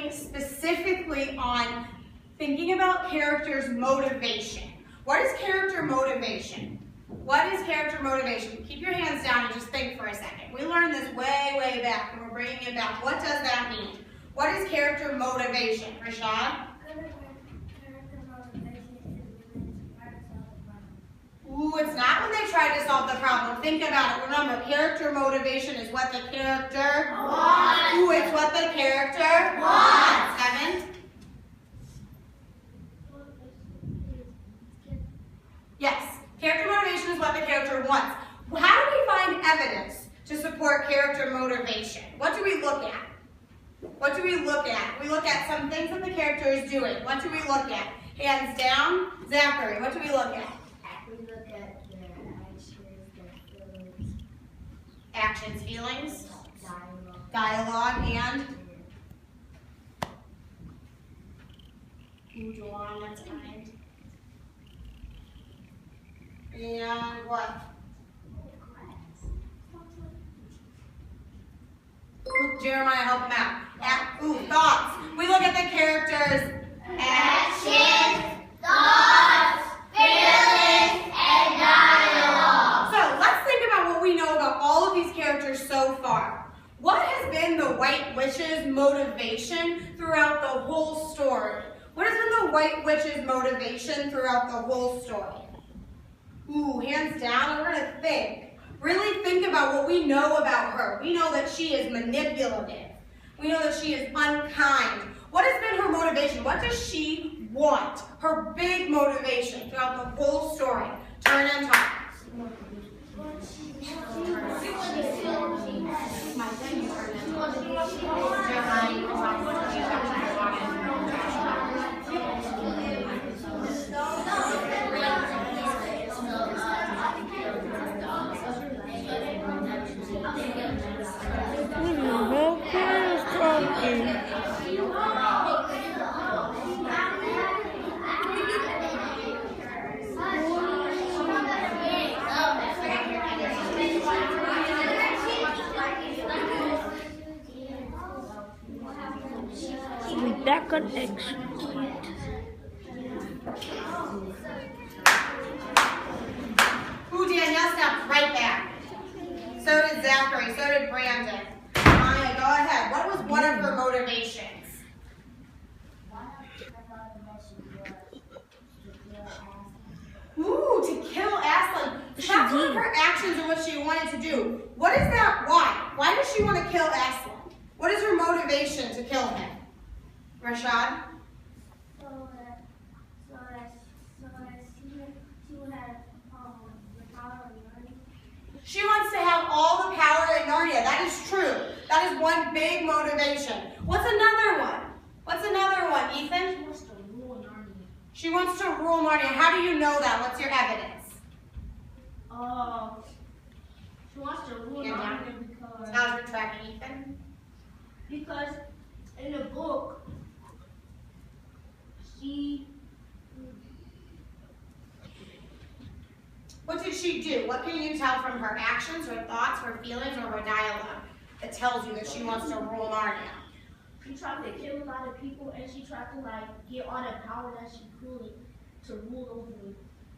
working specifically on thinking about characters' motivation. What is character motivation? What is character motivation? Keep your hands down and just think for a second. We learned this way, way back, and we're bringing it back. What does that mean? What is character motivation? Rashad? Ooh, it's not when they try to solve the problem. Think about it. Remember, character motivation is what the character wants. Ooh, it's what the character wants. Evan? Yes. Character motivation is what the character wants. How do we find evidence to support character motivation? What do we look at? What do we look at? We look at some things that the character is doing. What do we look at? Hands down. Zachary, what do we look at? We look at their actions, their feelings. Actions, feelings. Dialogue. And? Ooh, Joanne, that's kind. And what? Ooh, Jeremiah, help him out. Thoughts. We look at the characters. Actions, thoughts, feelings, and dialogue. So let's think about what we know about all of these characters so far. What has been the White Witch's motivation throughout the whole story? What has been the White Witch's motivation throughout the whole story? Ooh, hands down, we're going to think. Really think about what we know about her. We know that she is manipulative. We know that she is unkind. What has been her motivation? What does she want? Her big motivation throughout the whole story. Turn and talk. That got extra cute. Ooh, Danielle snapped right back. So did Zachary, so did Brandon. Maya, go ahead. What was one of her motivations? Ooh, to kill Aslan. That's one of her actions and what she wanted to do. What is that? Why? Why does she want to kill Aslan? What is her motivation to kill him? Rashad? So that she would have the power of learning. She wants to have all the power in Narnia. That is true. That is one big motivation. What's another one? What's another one, Ethan? She wants to rule Narnia. She wants to rule Narnia. How do you know that? What's your evidence? She wants to rule Yeah, Narnia because how's your tracking, Ethan? in the book What did she do? What can you tell from her actions, her thoughts, her feelings, or her dialogue that tells you that she wants to rule Narnia? She tried to kill a lot of people, and she tried to get all the power that she could to rule over them.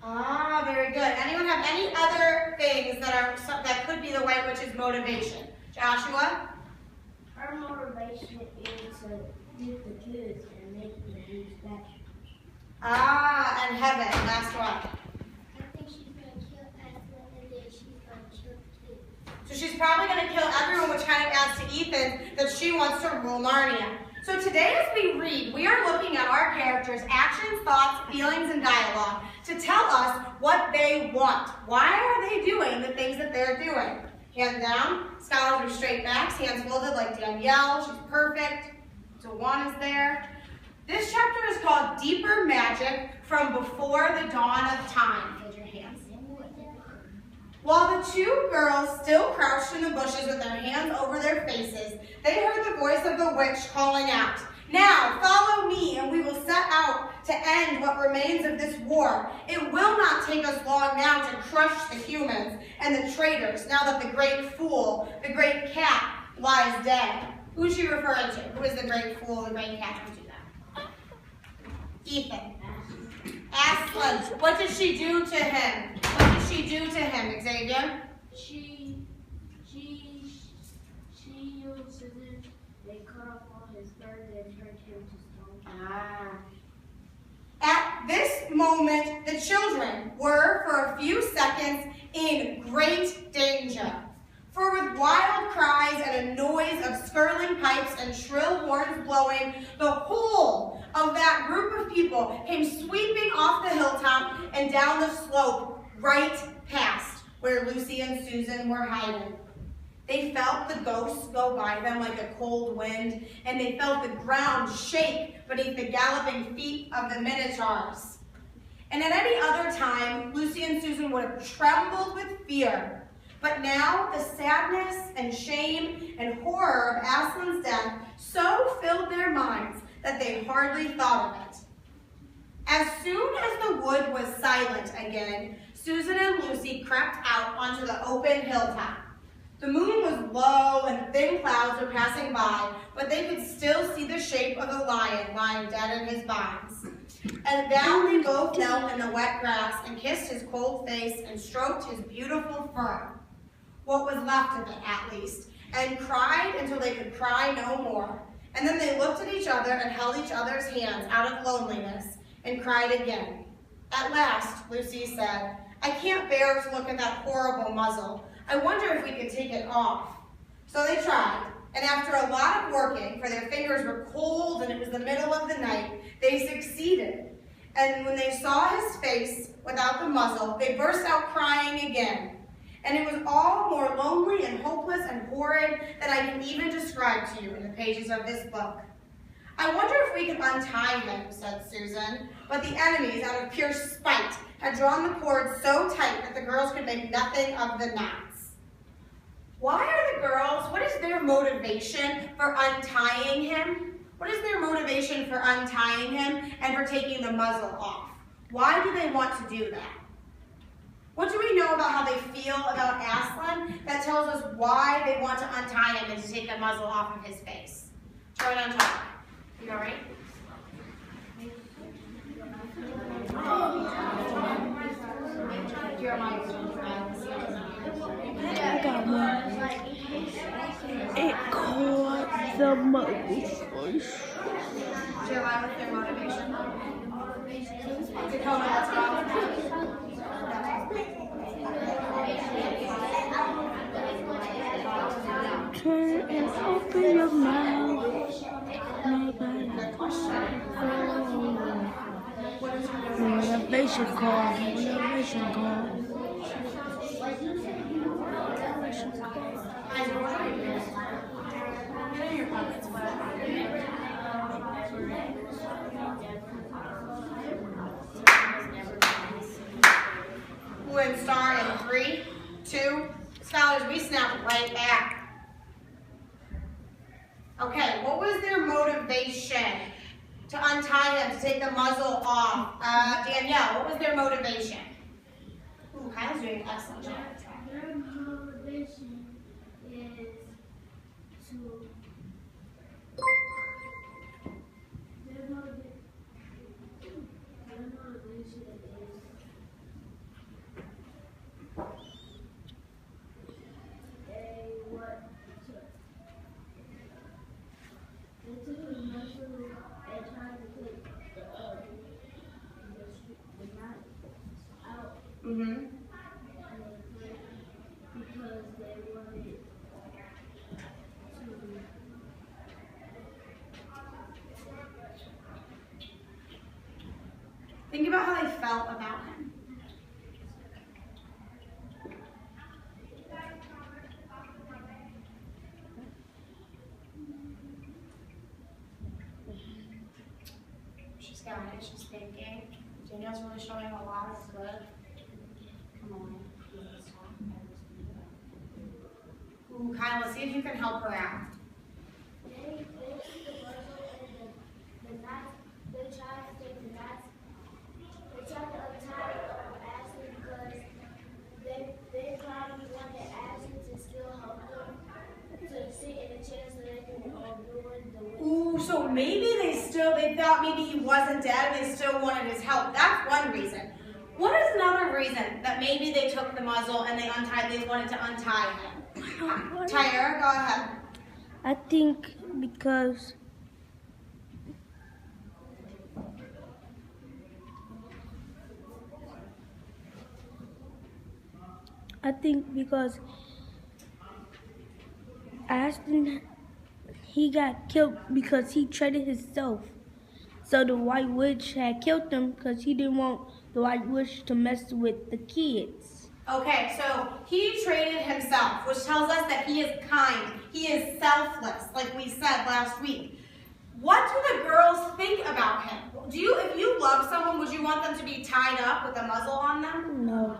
Ah, very good. Anyone have any other things that could be the White Witch's motivation? Joshua? Her motivation is to get the kids and make them do statues. Ah, and Heaven, last one. I think she's going to kill Aslan, and then she's going to kill the kids. So she's probably going to kill everyone, which kind of adds to Ethan that she wants to rule Narnia. So today as we read, we are looking at our characters' actions, thoughts, feelings, and dialogue to tell us what they want. Why are they doing the things that they're doing? Hands down, scholars with straight backs, hands folded like Danielle, she's perfect. Dewan is there. This chapter is called Deeper Magic from Before the Dawn of Time. Hold your hands. While the two girls still crouched in the bushes with their hands over their faces, they heard the voice of the witch calling out, "Now, follow me, and we will set out to end what remains of this war. It will not take us long now to crush the humans and the traitors, now that the great fool, the great cat, lies dead." Who's she referring to? Who is the great fool, the great catcher to them? Ethan. Aslan. What did she do to him? What did she do to him, Xavier? She used scissors. They cut off all his fur and turned him to stone. At this moment, the children were, for a few seconds, in great danger. For with wild cries and a noise of skirling pipes and shrill horns blowing, the whole of that group of people came sweeping off the hilltop and down the slope right past where Lucy and Susan were hiding. They felt the ghosts go by them like a cold wind, and they felt the ground shake beneath the galloping feet of the minotaurs. And at any other time, Lucy and Susan would have trembled with fear. But now the sadness and shame and horror of Aslan's death so filled their minds that they hardly thought of it. As soon as the wood was silent again, Susan and Lucy crept out onto the open hilltop. The moon was low and thin clouds were passing by, but they could still see the shape of the lion lying dead in his bonds. And down they both knelt in the wet grass and kissed his cold face and stroked his beautiful fur, what was left of it at least, and cried until they could cry no more. And then they looked at each other and held each other's hands out of loneliness and cried again. At last, Lucy said, "I can't bear to look at that horrible muzzle. I wonder if we could take it off." So they tried, and after a lot of working, for their fingers were cold and it was the middle of the night, they succeeded. And when they saw his face without the muzzle, they burst out crying again. And it was all more lonely and hopeless and horrid than I can even describe to you in the pages of this book. "I wonder if we could untie him," said Susan, but the enemies, out of pure spite, had drawn the cord so tight that the girls could make nothing of the knots. Why are the girls, what is their motivation for untying him? What is their motivation for untying him and for taking the muzzle off? Why do they want to do that? What do we know about how they feel about Aslan that tells us why they want to untie him and to take the muzzle off of his face? Turn on top. You all right? I got one. It caught the motherfucker. Do you align with their motivation? Dakota, let's go. Turn and open your mouth. Nobody. Motivation call. Motivation call. And start in 3, 2. Scholars, we snap right back. Okay, what was their motivation to untie him, to take the muzzle off? Danielle, what was their motivation? Ooh, Kyle's doing an excellent job. Their motivation is to. Their motivation is. Mm-hmm. Because they wanted to. Think about how they felt about him. She's got it. She's thinking. Danielle's really showing a lot of good. Come on. Ooh, Kyle, let's see if you can help her out. They took the muzzle and the knife. They tried to take the knife. They tried to untie Ashley because they probably wanted Ashley to still help them to sit in the chair so they can they thought maybe he wasn't dead and they still wanted his help. That's one reason. What is another reason that maybe they took the muzzle and they wanted to untie him? Tyra, go ahead. I think because Ashton, he got killed because he traded himself. So the White Witch had killed him because he didn't want the White Witch to mess with the kids. Okay, so he traded himself, which tells us that he is kind. He is selfless, like we said last week. What do the girls think about him? If you love someone, would you want them to be tied up with a muzzle on them? No.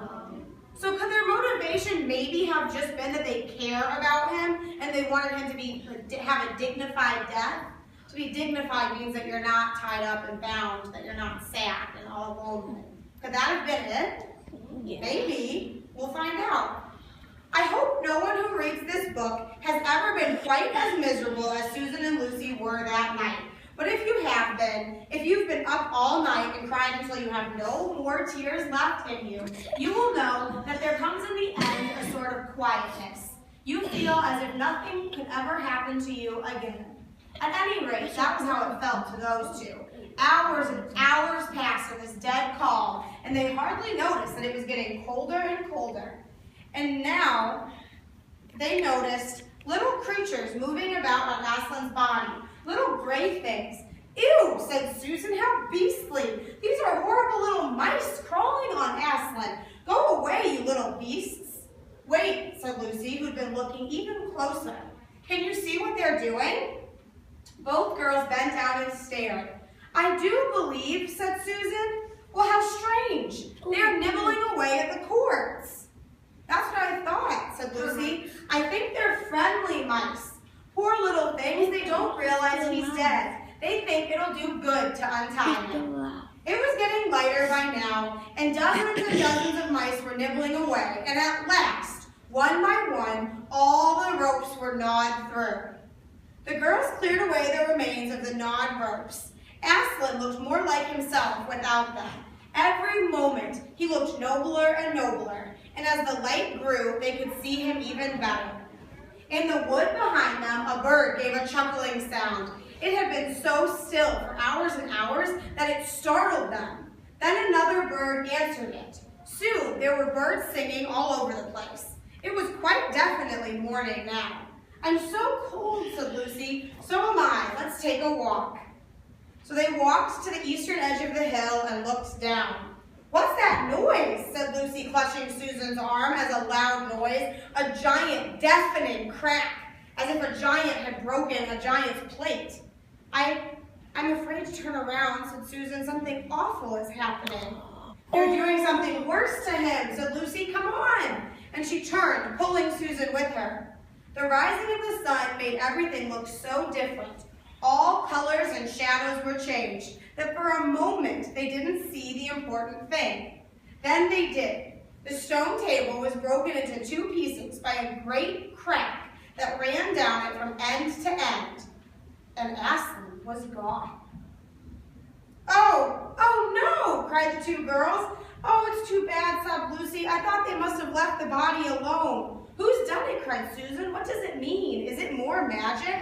So could their motivation maybe have just been that they care about him and they wanted him to have a dignified death? To be dignified means that you're not tied up and bound, that you're not sad and all lonely. Could that have been it? Yeah. Maybe. We'll find out. I hope no one who reads this book has ever been quite as miserable as Susan and Lucy were that night. But if you have been, if you've been up all night and cried until you have no more tears left in you, you will know that there comes in the end a sort of quietness. You feel as if nothing could ever happen to you again. At any rate, that was how it felt to those two. Hours and hours passed in this dead calm, and they hardly noticed that it was getting colder and colder. And now, they noticed little creatures moving about on Aslan's body, little gray things. Ew, said Susan, how beastly. These are horrible little mice crawling on Aslan. Go away, you little beasts. Wait, said Lucy, who'd been looking even closer. Can you see what they're doing? Both girls bent down and stared. I do believe, said Susan. Well, how strange. They're nibbling away at the cords. That's what I thought, said Lucy. I think they're friendly mice. Poor little things, they don't realize he's dead. They think it'll do good to untie him. It was getting lighter by now, and dozens and dozens of mice were nibbling away, and at last, one by one, all the ropes were gnawed through. The girls cleared away the remains of the gnawed ropes. Aslan looked more like himself without them. Every moment, he looked nobler and nobler, and as the light grew, they could see him even better. In the wood behind them, a bird gave a chuckling sound. It had been so still for hours and hours that it startled them. Then another bird answered it. Soon, there were birds singing all over the place. It was quite definitely morning now. I'm so cold, said Lucy. So am I. Let's take a walk. So they walked to the eastern edge of the hill and looked down. What's that noise? Said Lucy, clutching Susan's arm as a loud noise, a giant, deafening crack, as if a giant had broken a giant's plate. I'm afraid to turn around, said Susan. Something awful is happening. They're doing something worse to him, said Lucy. Come on. And she turned, pulling Susan with her. The rising of the sun made everything look so different. All colors and shadows were changed, that for a moment they didn't see the important thing. Then they did. The stone table was broken into two pieces by a great crack that ran down it from end to end. And Aslan was gone. Oh no, cried the two girls. Oh, it's too bad, sobbed Lucy. I thought they must have left the body alone. Who's done it, cried Susan. What does it mean? Is it more magic?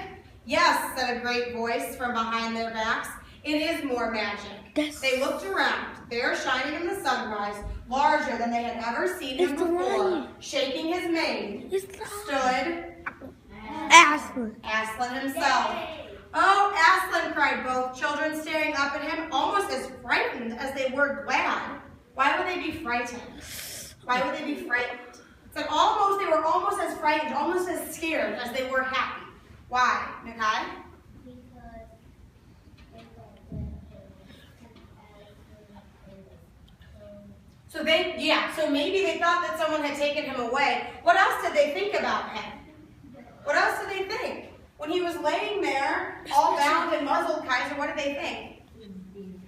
Yes, said a great voice from behind their backs. It is more magic. They looked around, there shining in the sunrise, larger than they had ever seen him before, shaking his mane, stood Aslan himself. Oh, Aslan, cried both children, staring up at him, almost as frightened as they were glad. Why would they be frightened? Why would they be frightened? It's like they were almost as frightened, almost as scared as they were happy. Why, Nikai? So maybe they thought that someone had taken him away. What else did they think about him? What else did they think? When he was laying there, all bound and muzzled, Kaiser, what did they think?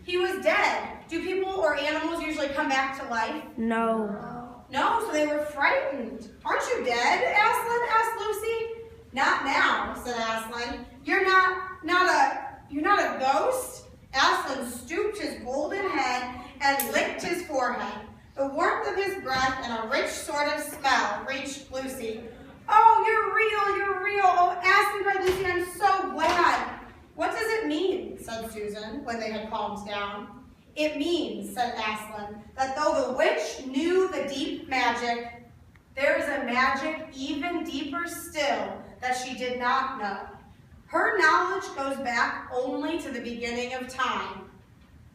He was dead. Do people or animals usually come back to life? No. No, so they were frightened. Aren't you dead, Aslan? Asked Lucy. Not now, said Aslan. You're not You're not a ghost? Aslan stooped his golden head and licked his forehead. The warmth of his breath and a rich sort of smell reached Lucy. Oh, you're real, you're real. Oh, Aslan, cried Lucy, I'm so glad. What does it mean, said Susan, when they had calmed down. It means, said Aslan, that though the witch knew the deep magic, there is a magic even deeper still that she did not know. Her knowledge goes back only to the beginning of time.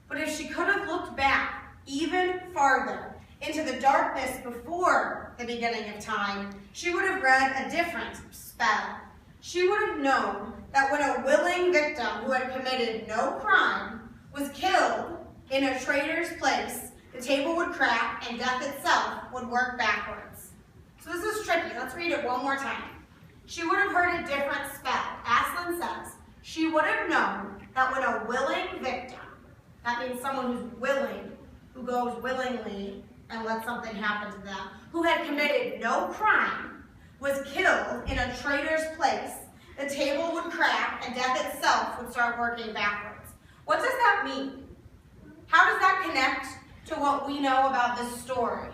But if she could have looked back even farther into the darkness before the beginning of time, she would have read a different spell. She would have known that when a willing victim who had committed no crime was killed in a traitor's place, the table would crack and death itself would work backwards. So this is tricky. Let's read it one more time. She would have heard a different spell. Aslan says, she would have known that when a willing victim, that means someone who's willing, who goes willingly and lets something happen to them, who had committed no crime, was killed in a traitor's place, the table would crack and death itself would start working backwards. What does that mean? How does that connect to what we know about this story?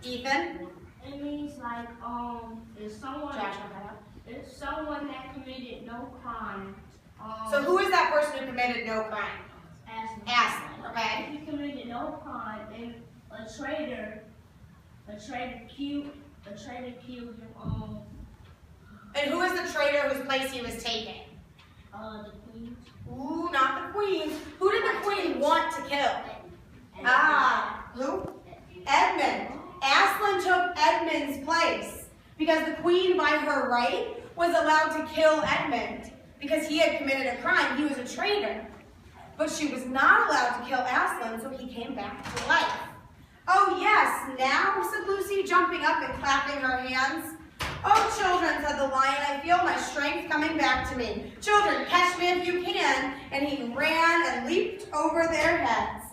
Ethan? It means like if someone that committed no crime. So who is that person who committed no crime? Aslan, okay? If he committed no crime, then a traitor killed him. And who is the traitor whose place he was taking? The queen. Ooh, not the queen. Who did the queen want to kill? Who? Edmund. Aslan took Edmund's place because the queen, by her right, was allowed to kill Edmund because he had committed a crime. He was a traitor. But she was not allowed to kill Aslan, so he came back to life. Oh yes, now, said Lucy, jumping up and clapping her hands. Oh, children, said the lion, I feel my strength coming back to me. Children, catch me if you can. And he ran and leaped over their heads.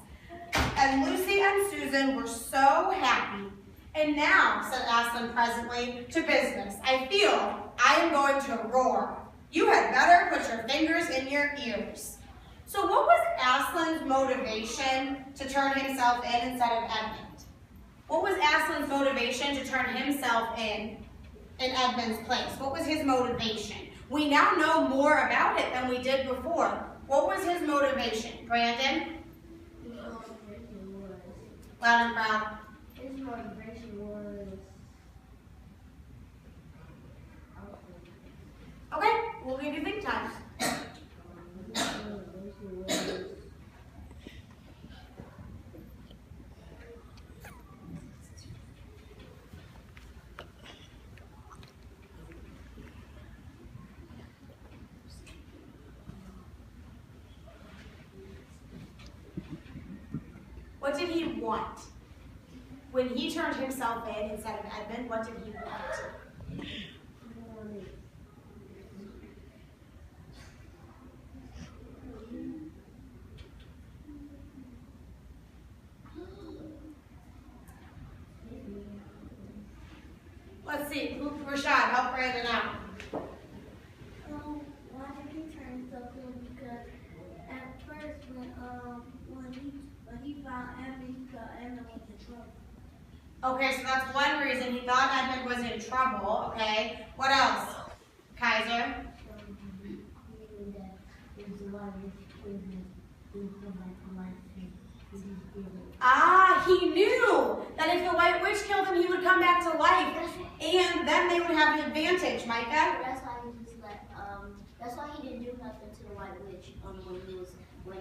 And Lucy and Susan were so happy. And now, said Aslan presently, to business. I feel I am going to roar. You had better put your fingers in your ears. So what was Aslan's motivation to turn himself in instead of Edmund? What was Aslan's motivation to turn himself in Edmund's place? What was his motivation? We now know more about it than we did before. What was his motivation? Brandon? His motivation was. Loud and proud. His motivation was. Okay, we'll give you think time. What did he want? When he turned himself in instead of Edmund, what did he want? Let's see, Rashad, help Brandon out. Why did he turn himself in? Because at first when he found Edmund, he thought Edmund was in trouble. Okay, so that's one reason he thought Edmund was in trouble, okay? What else? Kaiser? He knew that if the White Witch killed him, he would come back to life, and then they would have an advantage, Micah. That's why he just that's why he didn't do nothing to the White Witch when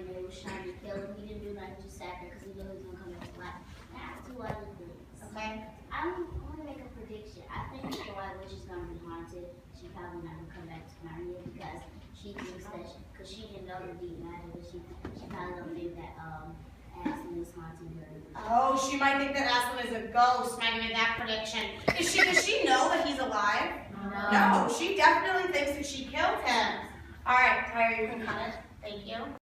they was trying to kill him. He didn't do nothing, just sat there because he knew he was gonna come back to life. Now, two other things. Okay. I'm gonna make a prediction. I think the White Witch is gonna be haunted. She's probably not gonna come back to Narnia because she thinks that because she didn't know the deep magic, but she probably gonna think that Aslan is haunting her. Oh, she might think that Aslan is a ghost, might make that prediction. Does she know that he's alive? No, she definitely thinks that she killed him. All right, Tyra, you can cut it. Thank you.